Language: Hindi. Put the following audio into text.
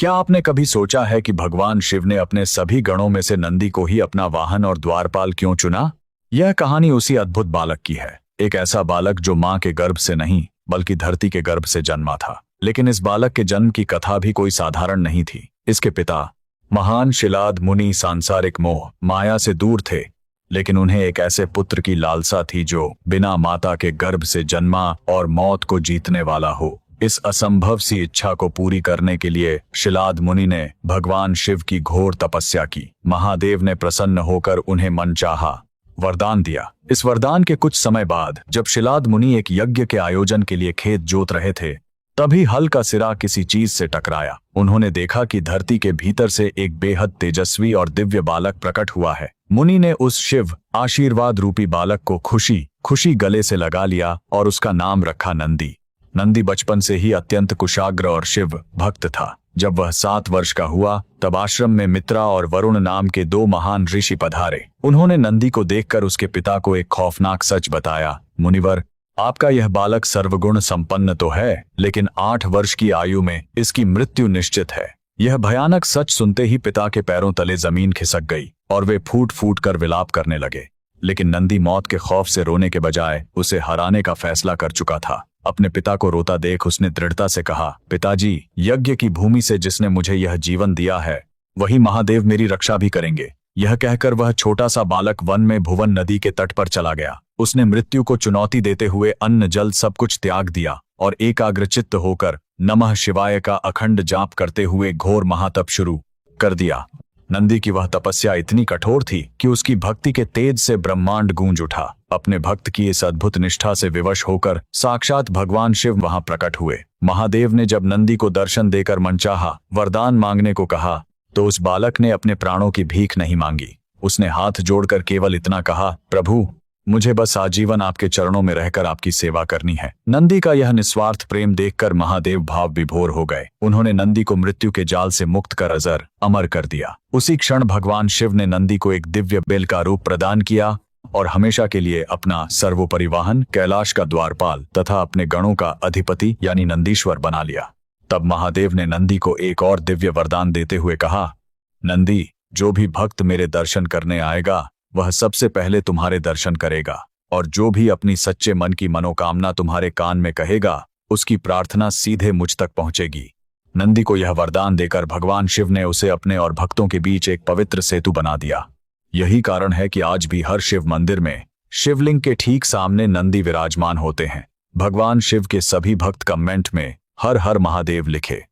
क्या आपने कभी सोचा है कि भगवान शिव ने अपने सभी गणों में से नंदी को ही अपना वाहन और द्वारपाल क्यों चुना? यह कहानी उसी अद्भुत बालक की है। एक ऐसा बालक जो मां के गर्भ से नहीं बल्कि धरती के गर्भ से जन्मा था। लेकिन इस बालक के जन्म की कथा भी कोई साधारण नहीं थी। इसके पिता महान शिलाद मुनि सांसारिक मोह माया से दूर थे, लेकिन उन्हें एक ऐसे पुत्र की लालसा थी जो बिना माता के गर्भ से जन्मा और मौत को जीतने वाला हो। इस असंभव सी इच्छा को पूरी करने के लिए शिलाद मुनि ने भगवान शिव की घोर तपस्या की। महादेव ने प्रसन्न होकर उन्हें मनचाहा वरदान दिया। इस वरदान के कुछ समय बाद जब शिलाद मुनि एक यज्ञ के आयोजन के लिए खेत जोत रहे थे, तभी हल का सिरा किसी चीज से टकराया। उन्होंने देखा कि धरती के भीतर से एक बेहद तेजस्वी और दिव्य बालक प्रकट हुआ है। मुनि ने उस शिव आशीर्वाद रूपी बालक को खुशी खुशी गले से लगा लिया और उसका नाम रखा नंदी। नंदी बचपन से ही अत्यंत कुशाग्र और शिव भक्त था। जब वह 7 वर्ष का हुआ तब आश्रम में मित्रा और वरुण नाम के 2 महान ऋषि पधारे। उन्होंने नंदी को देखकर उसके पिता को एक खौफनाक सच बताया। मुनिवर, आपका यह बालक सर्वगुण संपन्न तो है, लेकिन 8 वर्ष की आयु में इसकी मृत्यु निश्चित है। यह भयानक सच सुनते ही पिता के पैरों तले जमीन खिसक गई और वे फूट फूट कर विलाप करने लगे। लेकिन नंदी मौत के खौफ से रोने के बजाय उसे हराने का फैसला कर चुका था। अपने पिता को रोता देख उसने दृढ़ता से कहा, पिताजी, यज्ञ की भूमि से जिसने मुझे यह जीवन दिया है, वही महादेव मेरी रक्षा भी करेंगे। यह कहकर वह छोटा सा बालक वन में भुवन नदी के तट पर चला गया। उसने मृत्यु को चुनौती देते हुए अन्न जल सब कुछ त्याग दिया और एकाग्रचित्त होकर नमः शिवाय का अखंड जाप करते हुए घोर महातप शुरू कर दिया। नंदी की वह तपस्या इतनी कठोर थी कि उसकी भक्ति के तेज से ब्रह्मांड गूंज उठा। अपने भक्त की इस अद्भुत निष्ठा से विवश होकर साक्षात भगवान शिव वहां प्रकट हुए। महादेव ने जब नंदी को दर्शन देकर मनचाहा वरदान मांगने को कहा, तो उस बालक ने अपने प्राणों की भीख नहीं मांगी। उसने हाथ जोड़कर केवल इतना कहा, प्रभु, मुझे बस आजीवन आपके चरणों में रहकर आपकी सेवा करनी है। नंदी का यह निस्वार्थ प्रेम देखकर महादेव भाव विभोर हो गए। उन्होंने नंदी को मृत्यु के जाल से मुक्त कर अजर अमर कर दिया। उसी क्षण भगवान शिव ने नंदी को एक दिव्य बेल का रूप प्रदान किया और हमेशा के लिए अपना सर्वोपरि वाहन, कैलाश का द्वारपाल तथा अपने गणों का अधिपति यानी नंदीश्वर बना लिया। तब महादेव ने नंदी को एक और दिव्य वरदान देते हुए कहा, नंदी, जो भी भक्त मेरे दर्शन करने आएगा वह सबसे पहले तुम्हारे दर्शन करेगा, और जो भी अपनी सच्चे मन की मनोकामना तुम्हारे कान में कहेगा उसकी प्रार्थना सीधे मुझ तक पहुंचेगी। नंदी को यह वरदान देकर भगवान शिव ने उसे अपने और भक्तों के बीच एक पवित्र सेतु बना दिया। यही कारण है कि आज भी हर शिव मंदिर में शिवलिंग के ठीक सामने नंदी विराजमान होते हैं। भगवान शिव के सभी भक्त कमेंट में हर हर महादेव लिखे।